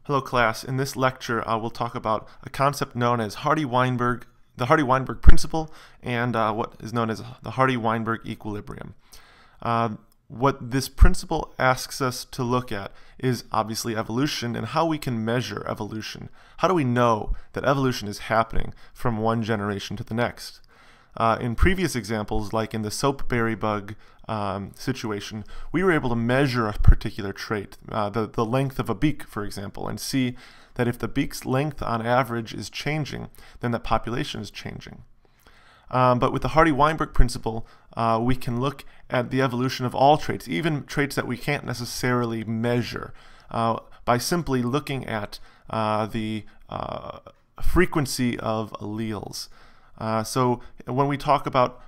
Hello class, in this lecture we'll talk about a concept known as Hardy-Weinberg, the Hardy-Weinberg principle, and what is known as the Hardy-Weinberg equilibrium. What this principle asks us to look at is obviously evolution and how we can measure evolution. How do we know that evolution is happening from one generation to the next? In previous examples, like in the soapberry bug situation, we were able to measure a particular trait, the length of a beak, for example, and see that if the beak's length on average is changing, then the population is changing. But with the Hardy-Weinberg principle, we can look at the evolution of all traits, even traits that we can't necessarily measure, by simply looking at the frequency of alleles. So when we talk about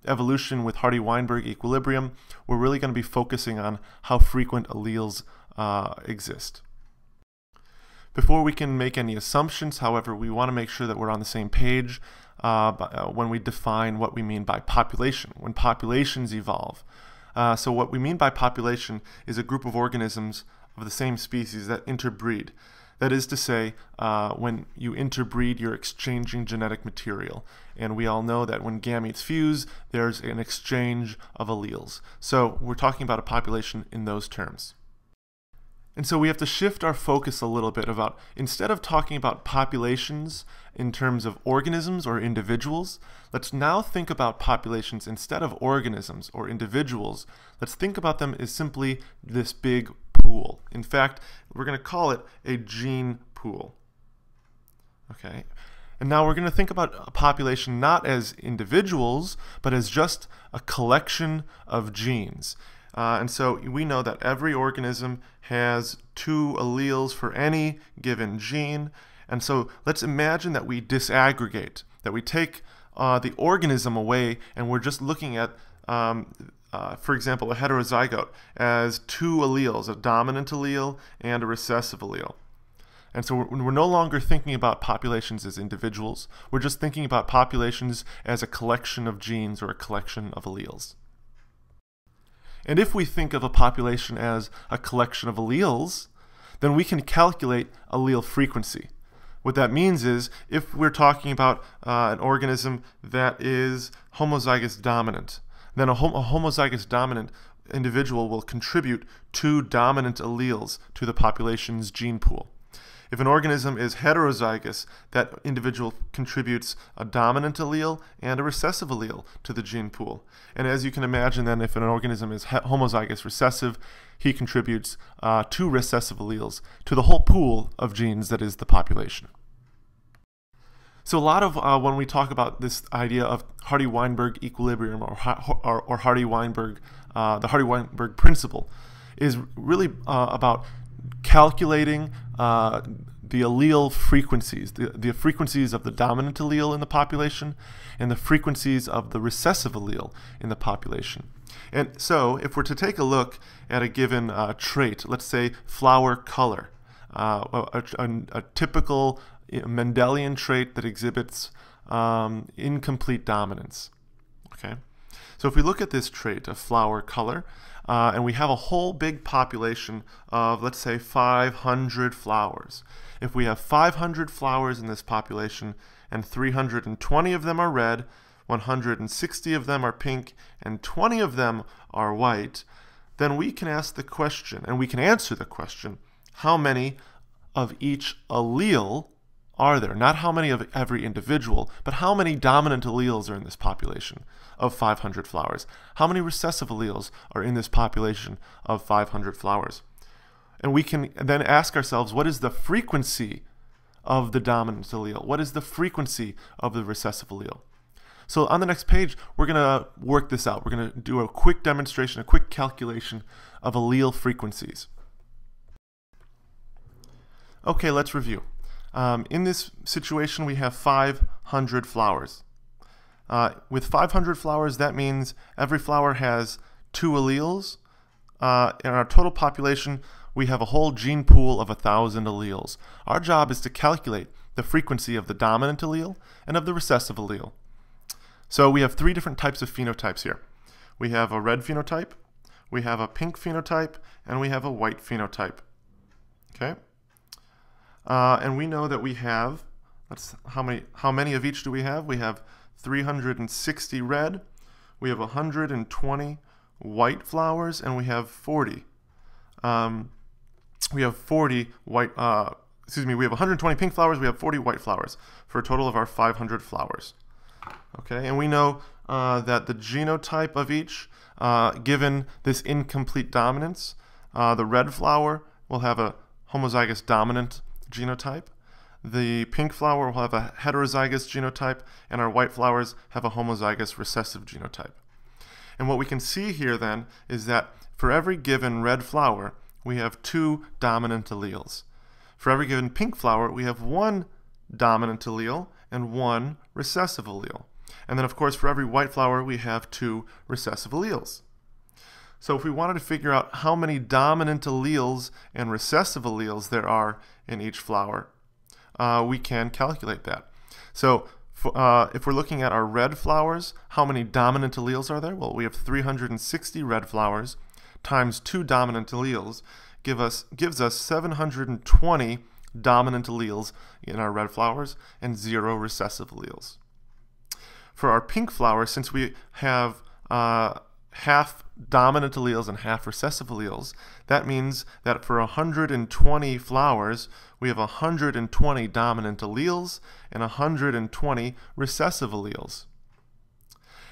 evolution with Hardy-Weinberg equilibrium, we're really going to be focusing on how frequent alleles exist. Before we can make any assumptions, however, we want to make sure that we're on the same page when we define what we mean by population, when populations evolve. So what we mean by population is a group of organisms of the same species that interbreed. That is to say, when you interbreed, you're exchanging genetic material. And we all know that when gametes fuse, there's an exchange of alleles. So we're talking about a population in those terms. And so we have to shift our focus a little bit about, instead of talking about populations in terms of organisms or individuals, let's now think about populations instead of organisms or individuals. Let's think about them as simply this big pool. In fact, we're going to call it a gene pool. Okay? And now we're going to think about a population not as individuals, but as just a collection of genes. And so we know that every organism has 2 alleles for any given gene. And so let's imagine that we disaggregate, that we take the organism away and we're just looking at for example, a heterozygote as 2 alleles, a dominant allele and a recessive allele. And so we're no longer thinking about populations as individuals. We're just thinking about populations as a collection of genes or a collection of alleles. And if we think of a population as a collection of alleles, then we can calculate allele frequency. What that means is, if we're talking about an organism that is homozygous dominant, then a homozygous dominant individual will contribute 2 dominant alleles to the population's gene pool. If an organism is heterozygous, that individual contributes a dominant allele and a recessive allele to the gene pool. And as you can imagine, then, if an organism is homozygous recessive, he contributes 2 recessive alleles to the whole pool of genes that is the population. So a lot of when we talk about this idea of Hardy-Weinberg equilibrium or Hardy-Weinberg, the Hardy-Weinberg principle, is really about calculating the allele frequencies, the frequencies of the dominant allele in the population and the frequencies of the recessive allele in the population. And so if we're to take a look at a given trait, let's say flower color, a typical Mendelian trait that exhibits incomplete dominance. Okay, so if we look at this trait of flower color, and we have a whole big population of, let's say, 500 flowers. If we have 500 flowers in this population and 320 of them are red, 160 of them are pink, and 20 of them are white, then we can ask the question, and we can answer the question, how many of each allele are there? Not how many of every individual, but how many dominant alleles are in this population of 500 flowers? How many recessive alleles are in this population of 500 flowers? And we can then ask ourselves, what is the frequency of the dominant allele? What is the frequency of the recessive allele? So on the next page, we're going to work this out. We're going to do a quick demonstration, a quick calculation of allele frequencies. Okay, let's review. In this situation, we have 500 flowers. With 500 flowers, that means every flower has 2 alleles. In our total population, we have a whole gene pool of 1,000 alleles. Our job is to calculate the frequency of the dominant allele and of the recessive allele. So we have 3 different types of phenotypes here. We have a red phenotype, we have a pink phenotype, and we have a white phenotype. Okay? And we know that we have, how many of each do we have? We have 360 red, we have 120 white flowers, and we have 40. We have 40 white, we have 120 pink flowers, we have 40 white flowers, for a total of our 500 flowers. Okay, and we know that the genotype of each, given this incomplete dominance, the red flower will have a homozygous dominant genotype, the pink flower will have a heterozygous genotype, and our white flowers have a homozygous recessive genotype. And what we can see here then is that for every given red flower, we have 2 dominant alleles. For every given pink flower, we have 1 dominant allele and 1 recessive allele. And then, of course, for every white flower, we have 2 recessive alleles. So if we wanted to figure out how many dominant alleles and recessive alleles there are in each flower, we can calculate that. So if we're looking at our red flowers, how many dominant alleles are there? Well, we have 360 red flowers times 2 dominant alleles gives us 720 dominant alleles in our red flowers and 0 recessive alleles. For our pink flower, since we have half dominant alleles and half recessive alleles, that means that for 120 flowers, we have 120 dominant alleles and 120 recessive alleles.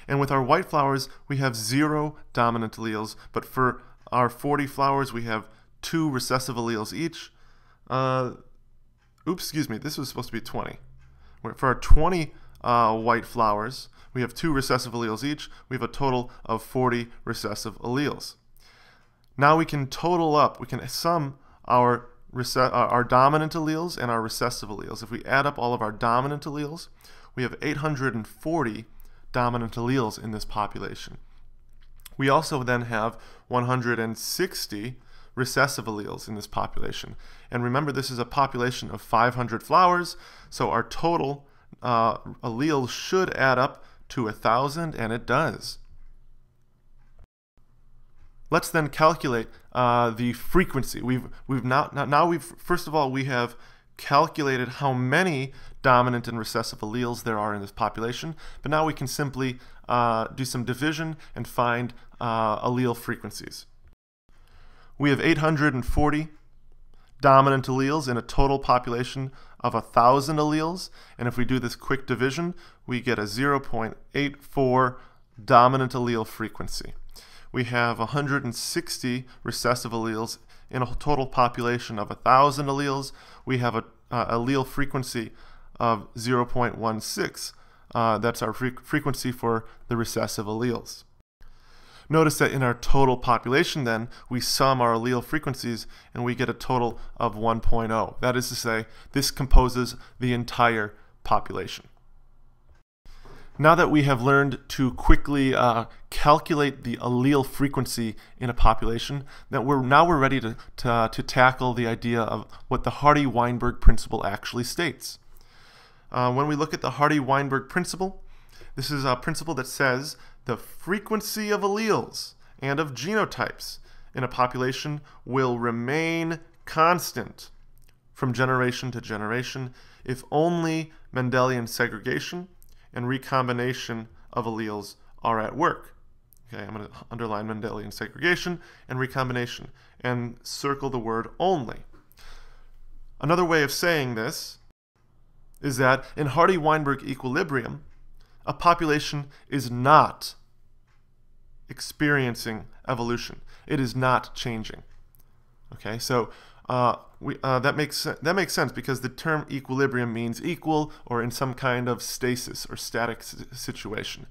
And with our white flowers, we have 0 dominant alleles, but for our 40 flowers, we have 2 recessive alleles each. This was supposed to be 20. For our 20 white flowers, we have 2 recessive alleles each. We have a total of 40 recessive alleles. Now we can sum our dominant alleles and our recessive alleles. If we add up all of our dominant alleles, we have 840 dominant alleles in this population. We also then have 160 recessive alleles in this population. And remember, this is a population of 500 flowers, so our total alleles should add up to 1,000, and it does. Let's then calculate the frequency. First of all, we have calculated how many dominant and recessive alleles there are in this population, but now we can simply do some division and find allele frequencies. We have 840 dominant alleles in a total population of 1,000 alleles, and if we do this quick division, we get a 0.84 dominant allele frequency. We have 160 recessive alleles in a total population of 1,000 alleles. We have a allele frequency of 0.16. That's our frequency for the recessive alleles. Notice that in our total population then, we sum our allele frequencies and we get a total of 1.0. That is to say, this composes the entire population. Now that we have learned to quickly calculate the allele frequency in a population, now we're ready to tackle the idea of what the Hardy-Weinberg principle actually states. When we look at the Hardy-Weinberg principle, this is a principle that says the frequency of alleles and of genotypes in a population will remain constant from generation to generation if only Mendelian segregation and recombination of alleles are at work. Okay, I'm going to underline Mendelian segregation and recombination and circle the word only. Another way of saying this is that in Hardy-Weinberg equilibrium, a population is not experiencing evolution. It is not changing. Okay, so that makes sense because the term equilibrium means equal or in some kind of stasis or static situation.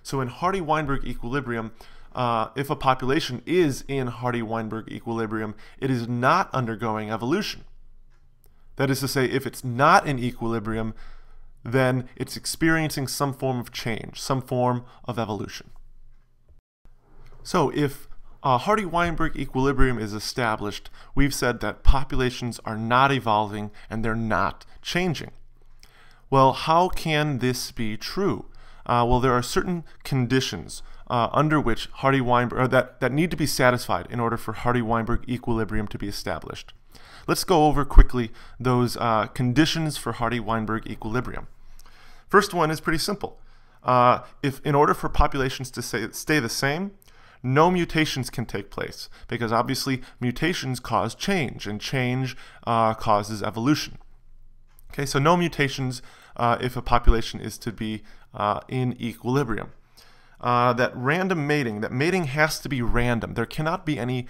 So in Hardy-Weinberg equilibrium, if a population is in Hardy-Weinberg equilibrium, it is not undergoing evolution. That is to say, if it's not in equilibrium, then it's experiencing some form of change, some form of evolution. So if Hardy-Weinberg equilibrium is established, we've said that populations are not evolving and they're not changing. Well, how can this be true? Well, there are certain conditions under which Hardy-Weinberg that need to be satisfied in order for Hardy-Weinberg equilibrium to be established. Let's go over quickly those conditions for Hardy-Weinberg equilibrium. First one is pretty simple. If in order for populations to stay the same, no mutations can take place, because obviously mutations cause change, and change causes evolution. Okay, so no mutations if a population is to be in equilibrium. That mating has to be random. There cannot be any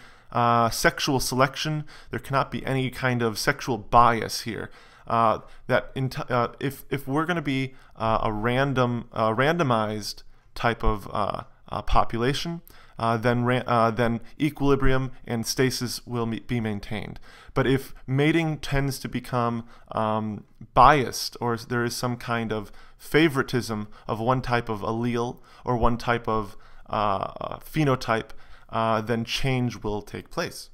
sexual selection. There cannot be any kind of sexual bias here. If we're going to be a randomized type of population, then equilibrium and stasis will be maintained. But if mating tends to become biased, or there is some kind of favoritism of one type of allele or one type of phenotype, then change will take place.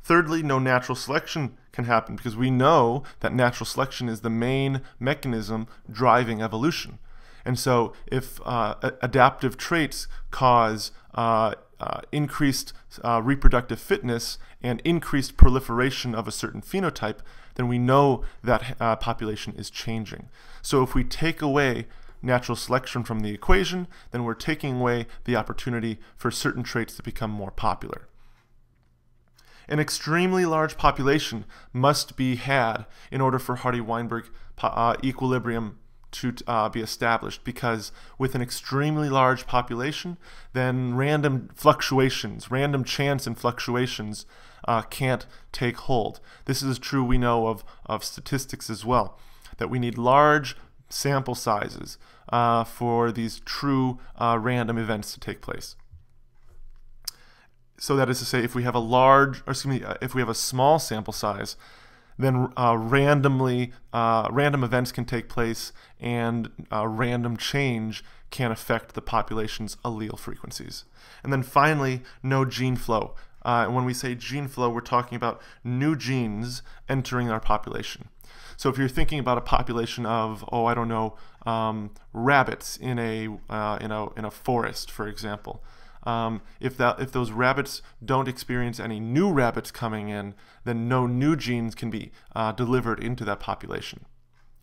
Thirdly, no natural selection can happen, because we know that natural selection is the main mechanism driving evolution. And so if adaptive traits cause increased reproductive fitness and increased proliferation of a certain phenotype, then we know that population is changing. So if we take away natural selection from the equation, then we're taking away the opportunity for certain traits to become more popular. An extremely large population must be had in order for Hardy-Weinberg equilibrium to be established, because with an extremely large population, then random chance and fluctuations can't take hold. This is true, we know, of statistics as well, that we need large sample sizes for these true random events to take place. So that is to say, if we have if we have a small sample size, then random events can take place, and random change can affect the population's allele frequencies. And then finally, no gene flow. And when we say gene flow, we're talking about new genes entering our population. So if you're thinking about a population of, I don't know, rabbits in a forest, for example. If those rabbits don't experience any new rabbits coming in, then no new genes can be delivered into that population.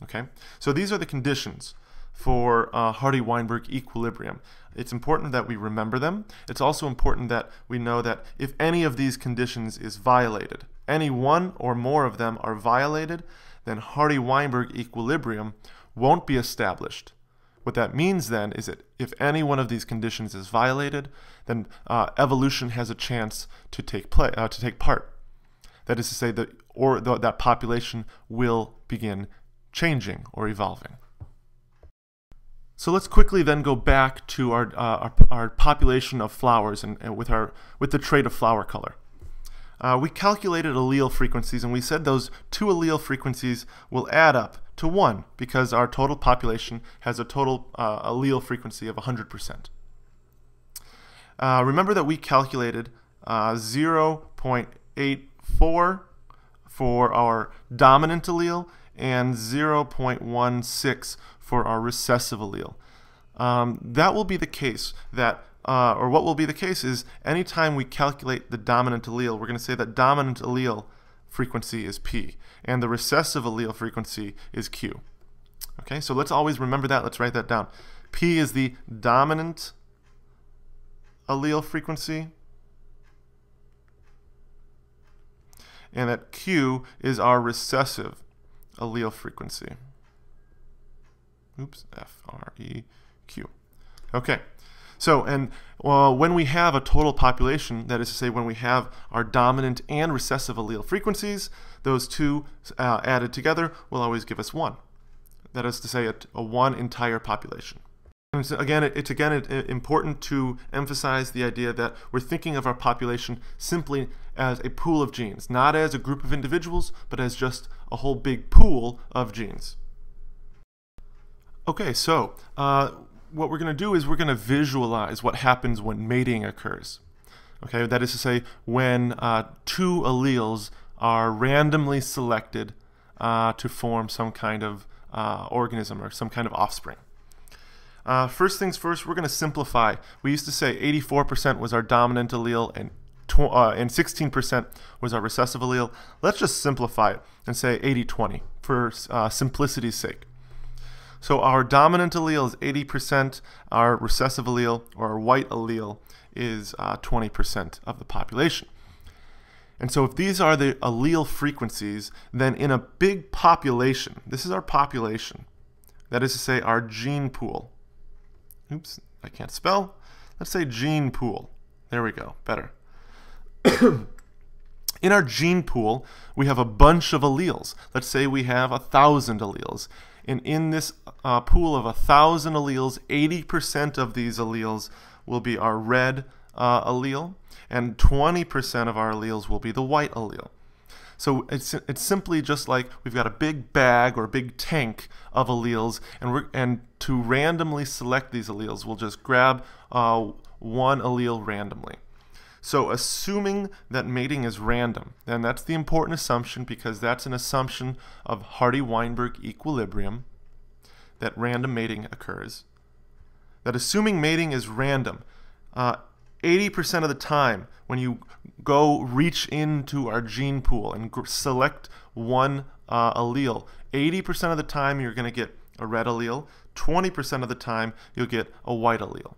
Okay, so these are the conditions for Hardy-Weinberg equilibrium. It's important that we remember them. It's also important that we know that if any of these conditions is violated, any one or more of them are violated, then Hardy-Weinberg equilibrium won't be established. What that means then is that if any one of these conditions is violated, then evolution has a chance to take part. That is to say, that population will begin changing or evolving. So let's quickly then go back to our population of flowers and with the trait of flower color. We calculated allele frequencies, and we said those two allele frequencies will add up to 1, because our total population has a total allele frequency of 100%. Remember that we calculated 0.84 for our dominant allele and 0.16 for our recessive allele. That will be the case or what will be the case is anytime we calculate the dominant allele, we're going to say that dominant allele frequency is P, and the recessive allele frequency is Q. Okay, so let's always remember that. Let's write that down. P is the dominant allele frequency, and that Q is our recessive allele frequency. Oops, F-R-E-Q. Okay. So, when we have a total population, that is to say when we have our dominant and recessive allele frequencies, those two added together will always give us 1. That is to say a 1 entire population. And so it's important to emphasize the idea that we're thinking of our population simply as a pool of genes, not as a group of individuals, but as just a whole big pool of genes. Okay, so what we're going to do is we're going to visualize what happens when mating occurs. Okay, that is to say when two alleles are randomly selected to form some kind of organism or some kind of offspring. First things first, we're going to simplify. We used to say 84% was our dominant allele and and 16% was our recessive allele. Let's just simplify it and say 80-20 for simplicity's sake. So our dominant allele is 80%, our recessive allele, or our white allele, is 20% of the population. And so if these are the allele frequencies, then in a big population, this is our population, that is to say our gene pool. Oops, I can't spell. Let's say gene pool. There we go, better. In our gene pool, we have a bunch of alleles. Let's say we have 1,000 alleles. And in this pool of 1,000 alleles, 80% of these alleles will be our red allele, and 20% of our alleles will be the white allele. So it's simply just like we've got a big bag or a big tank of alleles, and to randomly select these alleles, we'll just grab one allele randomly. So assuming that mating is random, and that's the important assumption because that's an assumption of Hardy-Weinberg equilibrium, that random mating occurs, that assuming mating is random, 80% of the time when you go reach into our gene pool and select one allele, 80% of the time you're going to get a red allele, 20% of the time you'll get a white allele.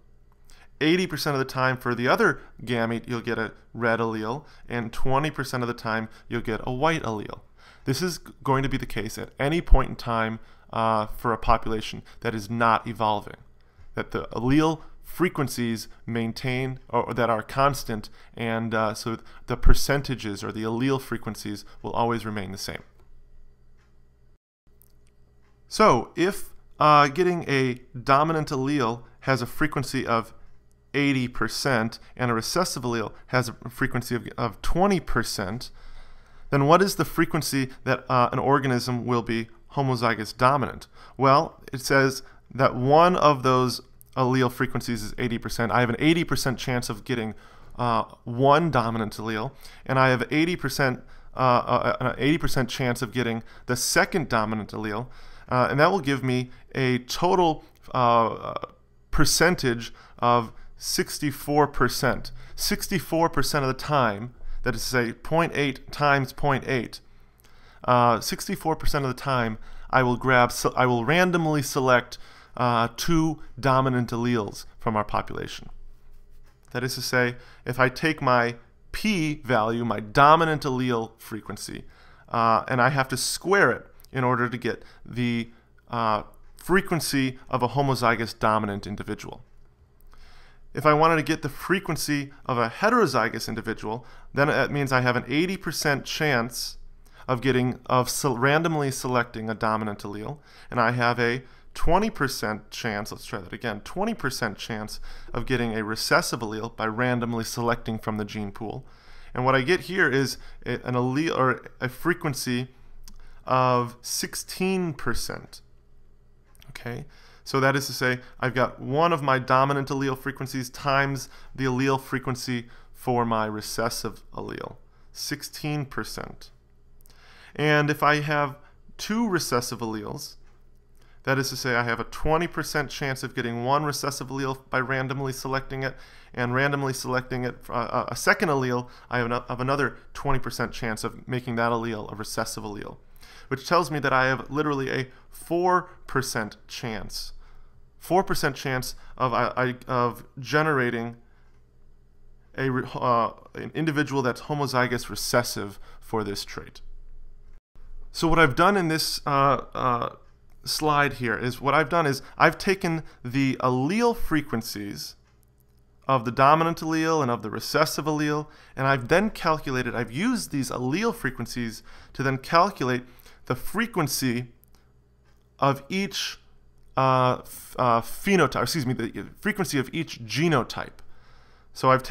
80% of the time for the other gamete, you'll get a red allele, and 20% of the time, you'll get a white allele. This is going to be the case at any point in time for a population that is not evolving, that the allele frequencies maintain or that are constant, and so the percentages or the allele frequencies will always remain the same. So if getting a dominant allele has a frequency of 80% and a recessive allele has a frequency of 20%, then what is the frequency that an organism will be homozygous dominant? Well, it says that one of those allele frequencies is 80%. I have an 80% chance of getting one dominant allele, and I have an 80% chance of getting the second dominant allele, and that will give me a total percentage of 64%. 64% of the time, that is to say 0.8 times 0.8, 64% of the time I will randomly select two dominant alleles from our population. That is to say, if I take my p value, my dominant allele frequency, and I have to square it in order to get the frequency of a homozygous dominant individual. If I wanted to get the frequency of a heterozygous individual, then that means I have an 80% chance of randomly selecting a dominant allele, and I have a 20% chance, let's try that again, 20% chance of getting a recessive allele by randomly selecting from the gene pool. And what I get here is an allele or a frequency of 16%. Okay? So that is to say, I've got one of my dominant allele frequencies times the allele frequency for my recessive allele, 16%. And if I have two recessive alleles, that is to say, I have a 20% chance of getting one recessive allele by randomly selecting it, and randomly selecting it a second allele, I have another 20% chance of making that allele a recessive allele, which tells me that I have literally a 4% chance. 4% chance of generating an individual that's homozygous recessive for this trait. So what I've done in this slide here is I've taken the allele frequencies of the dominant allele and of the recessive allele, and I've used these allele frequencies to then calculate the frequency of each phenotype, excuse me, the frequency of each genotype. So I've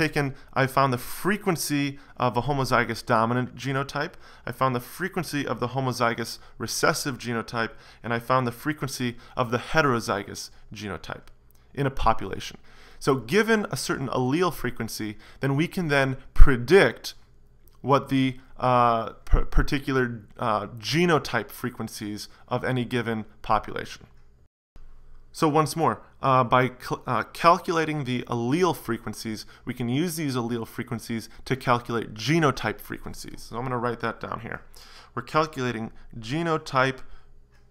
found the frequency of a homozygous dominant genotype, I found the frequency of the homozygous recessive genotype, and I found the frequency of the heterozygous genotype in a population. So given a certain allele frequency, then we can then predict what the particular genotype frequencies of any given population. So once more, by calculating the allele frequencies, we can use these allele frequencies to calculate genotype frequencies. So I'm going to write that down here. We're calculating genotype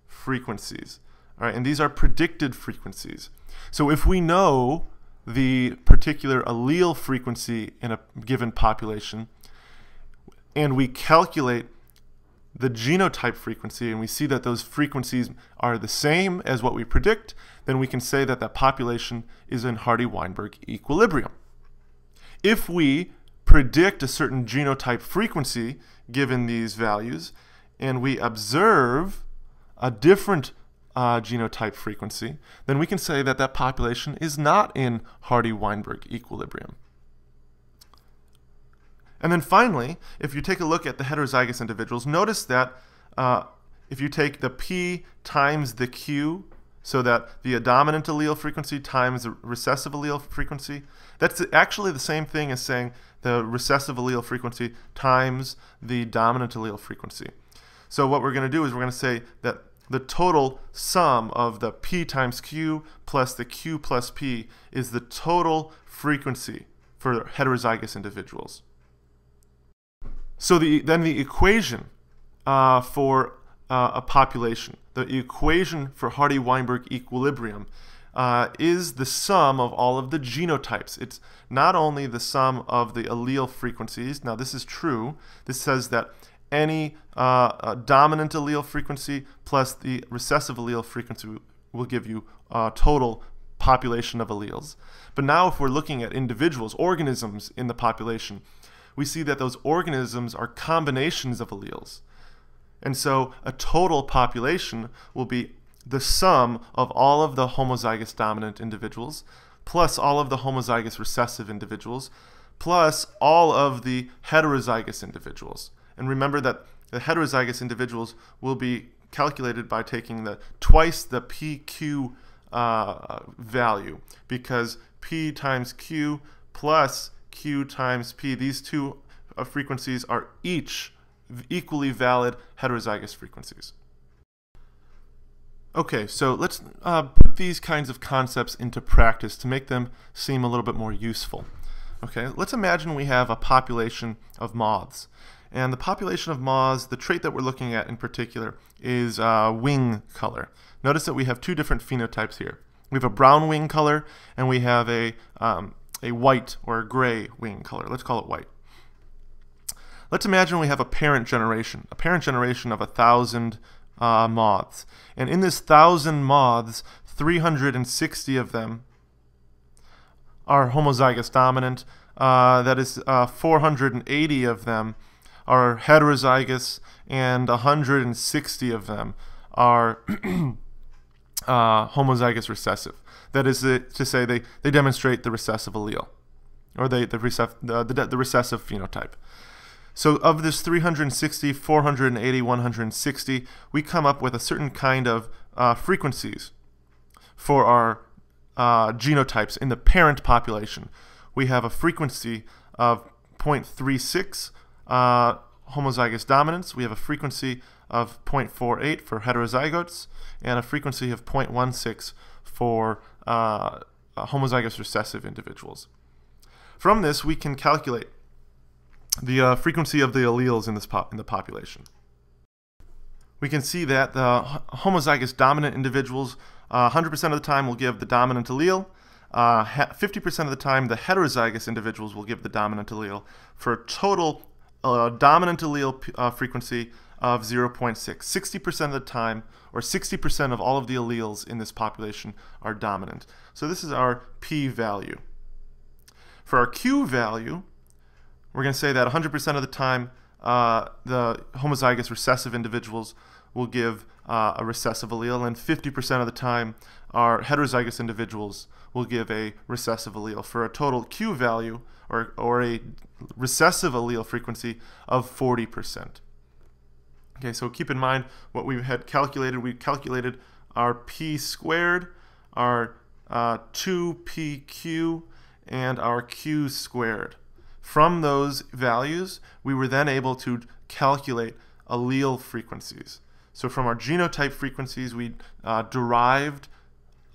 frequencies. All right, and these are predicted frequencies. So if we know the particular allele frequency in a given population, and we calculate the genotype frequency, and we see that those frequencies are the same as what we predict, then we can say that that population is in Hardy-Weinberg equilibrium. If we predict a certain genotype frequency given these values, and we observe a different genotype frequency, then we can say that that population is not in Hardy-Weinberg equilibrium. And then finally, if you take a look at the heterozygous individuals, notice that if you take the P times the Q, so that the dominant allele frequency times the recessive allele frequency, that's actually the same thing as saying the recessive allele frequency times the dominant allele frequency. So what we're going to do is we're going to say that the total sum of the P times Q plus the Q plus P is the total frequency for heterozygous individuals. So then the equation for a population, the equation for Hardy-Weinberg equilibrium is the sum of all of the genotypes. It's not only the sum of the allele frequencies. Now this is true. This says that any dominant allele frequency plus the recessive allele frequency will give you a total population of alleles. But now if we're looking at individuals, organisms in the population, we see that those organisms are combinations of alleles. And so a total population will be the sum of all of the homozygous dominant individuals plus all of the homozygous recessive individuals plus all of the heterozygous individuals. And remember that the heterozygous individuals will be calculated by taking twice the PQ value, because P times Q plus Q times P, these two frequencies are each equally valid heterozygous frequencies. Okay, so let's put these kinds of concepts into practice to make them seem a little bit more useful. Okay, let's imagine we have a population of moths. And the population of moths, the trait that we're looking at in particular is wing color. Notice that we have two different phenotypes here. We have a brown wing color, and we have a white or a gray wing color. Let's call it white. Let's imagine we have a parent generation of 1,000 moths. And in this 1,000 moths, 360 of them are homozygous dominant. That is 480 of them are heterozygous, and 160 of them are homozygous recessive. That is to say, they demonstrate the recessive allele, or the recessive phenotype. So of this 360, 480, 160, we come up with a certain kind of frequencies for our genotypes in the parent population. We have a frequency of 0.36 homozygous dominance. We have a frequency of 0.48 for heterozygotes, and a frequency of 0.16 for homozygous recessive individuals. From this, we can calculate the frequency of the alleles in the population. We can see that the homozygous dominant individuals 100% of the time will give the dominant allele. 50% of the time, the heterozygous individuals will give the dominant allele, for a total dominant allele frequency of 0.6. 60% of the time, or 60% of all of the alleles in this population are dominant. So this is our P value. For our Q value, we're going to say that 100% of the time, the homozygous recessive individuals will give a recessive allele, and 50% of the time, our heterozygous individuals will give a recessive allele, for a total Q value, or a recessive allele frequency of 40%. Okay, so keep in mind what we had calculated. We calculated our P squared, our 2PQ, and our Q squared. From those values, we were then able to calculate allele frequencies. So from our genotype frequencies, we derived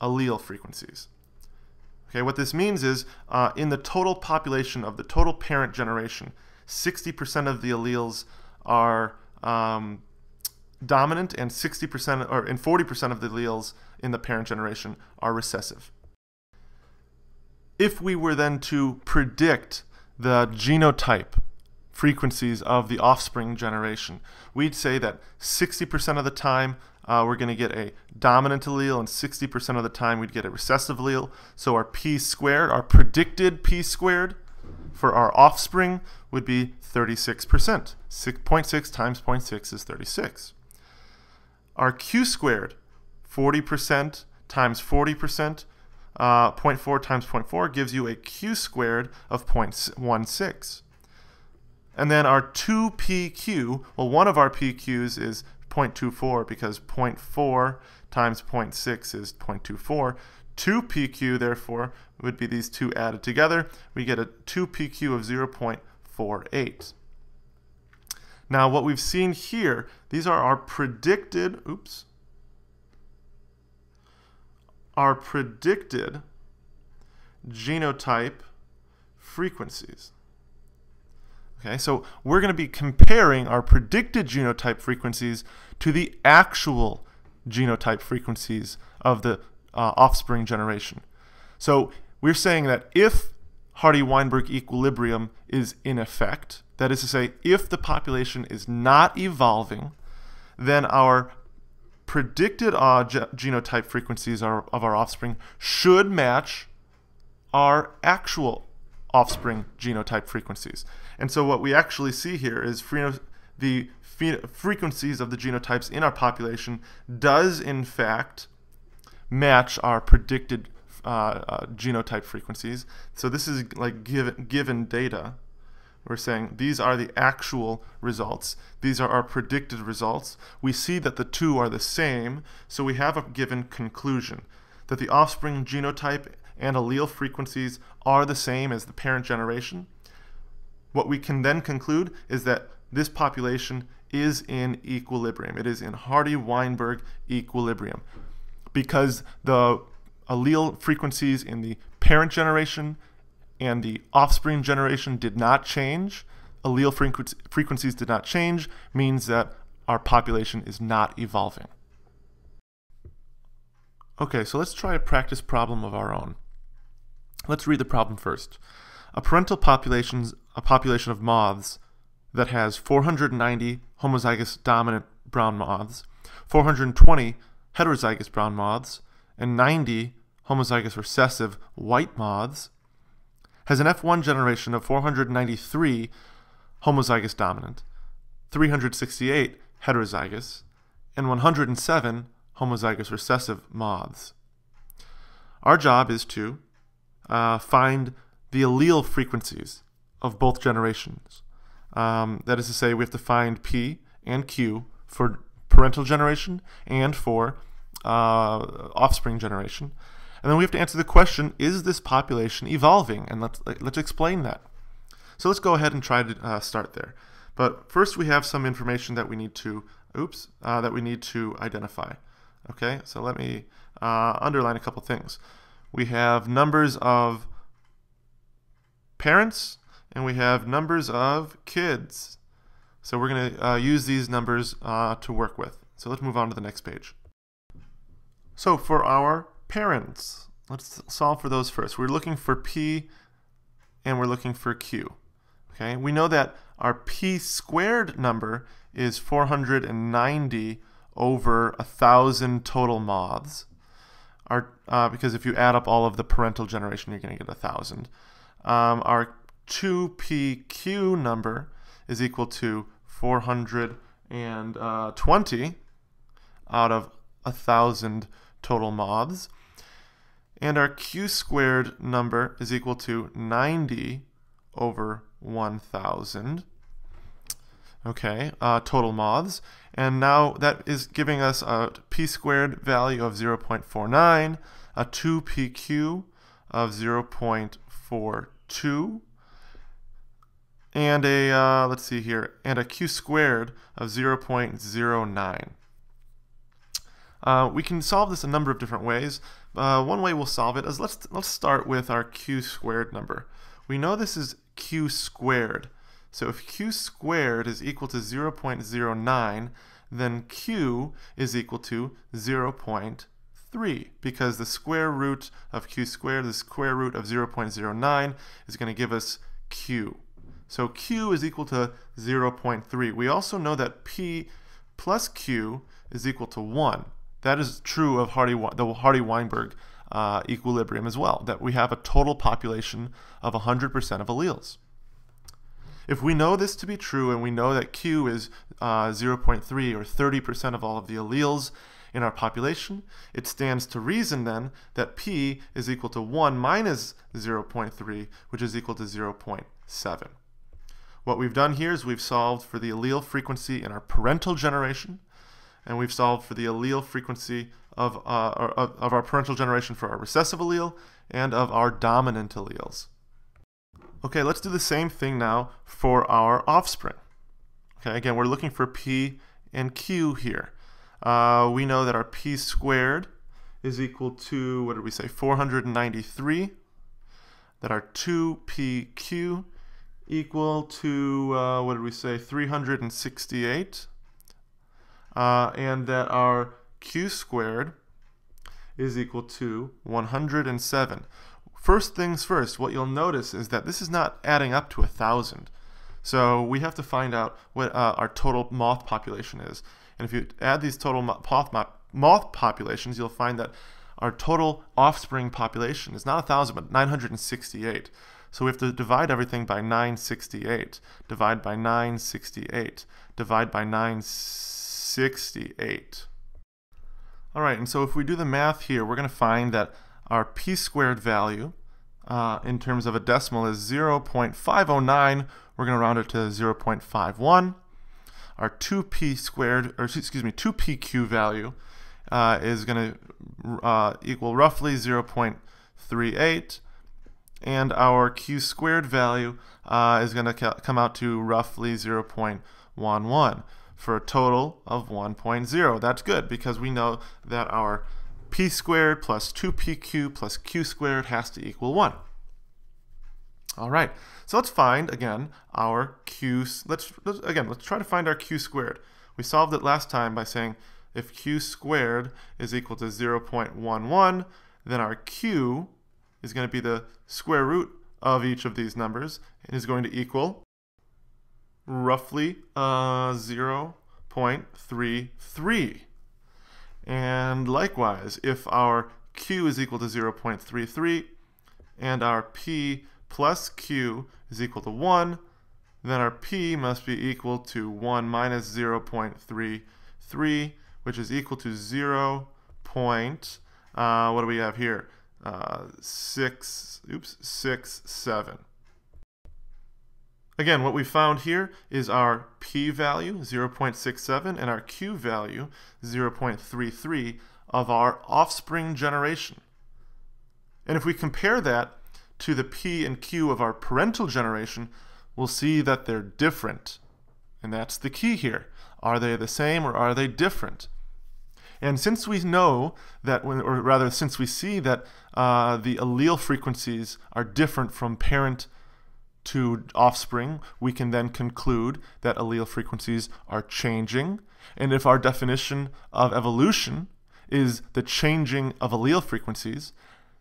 allele frequencies. Okay, what this means is in the total population of the total parent generation, 60% of the alleles are dominant, and 60% or 40% of the alleles in the parent generation are recessive. If we were then to predict the genotype frequencies of the offspring generation, we'd say that 60% of the time we're going to get a dominant allele, and 60% of the time we'd get a recessive allele. So our p squared, our predicted p squared for our offspring would be 36%. 0.6 times 0.6 is 36. Our q squared, 40% times 40%, 0.4 times 0.4 gives you a q squared of 0.16. And then our 2pq, well, one of our pq's is 0.24 because 0.4 times 0.6 is 0.24. 2pq, therefore, would be these two added together. We get a 2pq of 0.48. Now, what we've seen here, these are our predicted, our predicted genotype frequencies. Okay, so we're going to be comparing our predicted genotype frequencies to the actual genotype frequencies of the offspring generation. So we're saying that if Hardy-Weinberg equilibrium is in effect, that is to say, if the population is not evolving, then our predicted genotype frequencies of our offspring should match our actual offspring genotype frequencies. And so what we actually see here is the frequencies of the genotypes in our population does in fact match our predicted genotype frequencies. So this is like given data. We're saying these are the actual results. These are our predicted results. We see that the two are the same, so we have a given conclusion that the offspring genotype and allele frequencies are the same as the parent generation. What we can then conclude is that this population is in equilibrium. It is in Hardy-Weinberg equilibrium because the allele frequencies in the parent generation and the offspring generation did not change. Allele frequencies did not change, means that our population is not evolving. Okay, so let's try a practice problem of our own. Let's read the problem first. A parental population of moths that has 490 homozygous dominant brown moths, 420 heterozygous brown moths, and 90 homozygous recessive white moths has an F1 generation of 493 homozygous dominant, 368 heterozygous, and 107 homozygous recessive moths. Our job is to find the allele frequencies of both generations. That is to say, we have to find P and Q for parental generation and for offspring generation. And then we have to answer the question, is this population evolving? And let's explain that. So let's go ahead and try to start there. But first we have some information that we need to, identify. Okay, so let me underline a couple things. We have numbers of parents and we have numbers of kids. So we're going to use these numbers to work with. So let's move on to the next page. So for our parents, let's solve for those first. We're looking for P and we're looking for Q. Okay, we know that our P squared number is 490 over 1,000 total moths. Because if you add up all of the parental generation, you're going to get 1,000. Our 2PQ number is equal to 420 out of 1,000 total moths. And our Q squared number is equal to 90 over 1,000. Okay, total moths. And now that is giving us a P squared value of 0.49, a 2PQ of 0.42, and a, let's see here, and a Q squared of 0.09. We can solve this a number of different ways. One way we'll solve it is let's start with our q squared number. We know this is q squared. So if q squared is equal to 0.09, then q is equal to 0.3, because the square root of q squared, the square root of 0.09, is going to give us q. So q is equal to 0.3. We also know that p plus q is equal to 1. That is true of the Hardy-Weinberg equilibrium as well, that we have a total population of 100% of alleles. If we know this to be true, and we know that q is 0.3 or 30% of all of the alleles in our population, it stands to reason then that p is equal to 1 minus 0.3, which is equal to 0.7. What we've done here is we've solved for the allele frequency in our parental generation, and we've solved for the allele frequency of our parental generation for our recessive allele and of our dominant alleles. Okay, let's do the same thing now for our offspring. Okay, again, we're looking for p and q here. We know that our p squared is equal to, what did we say, 493. That our 2pq equal to, what did we say, 368. And that our q squared is equal to 107. First things first, what you'll notice is that this is not adding up to 1,000. So we have to find out what our total moth population is. And if you add these total moth populations, you'll find that our total offspring population is not 1,000, but 968. So we have to divide everything by 968. Divide by 968. Divide by 968. All right, and so if we do the math here, we're going to find that our p squared value in terms of a decimal is 0.509. We're going to round it to 0.51. Our 2p squared, or excuse me, 2pq value is going to equal roughly 0.38. And our q squared value is going to come out to roughly 0.11 for a total of 1.0. That's good, because we know that our p squared plus 2pq plus q squared has to equal 1. All right, so let's find again our q. Let's try to find our q squared. We solved it last time by saying if q squared is equal to 0.11, then our q is going to be the square root of each of these numbers and is going to equal roughly 0.33. And likewise, if our q is equal to 0.33 and our p plus q is equal to 1, then our p must be equal to 1 minus 0.33, which is equal to 0. What do we have here? 67. Again, what we found here is our p value, 0.67, and our q value, 0.33, of our offspring generation. And if we compare that to the p and q of our parental generation, we'll see that they're different. And that's the key here. Are they the same or are they different? And since we know that, or rather since we see that the allele frequencies are different from parent to offspring, we can then conclude that allele frequencies are changing. And if our definition of evolution is the changing of allele frequencies,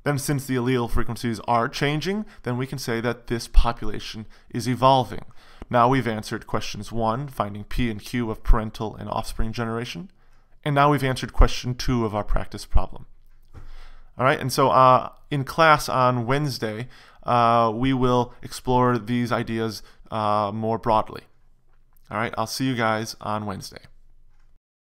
then since the allele frequencies are changing, then we can say that this population is evolving. Now we've answered questions 1, finding p and q of parental and offspring generation. And now we've answered question 2 of our practice problem. All right, and so in class on Wednesday, we will explore these ideas more broadly. All right, I'll see you guys on Wednesday.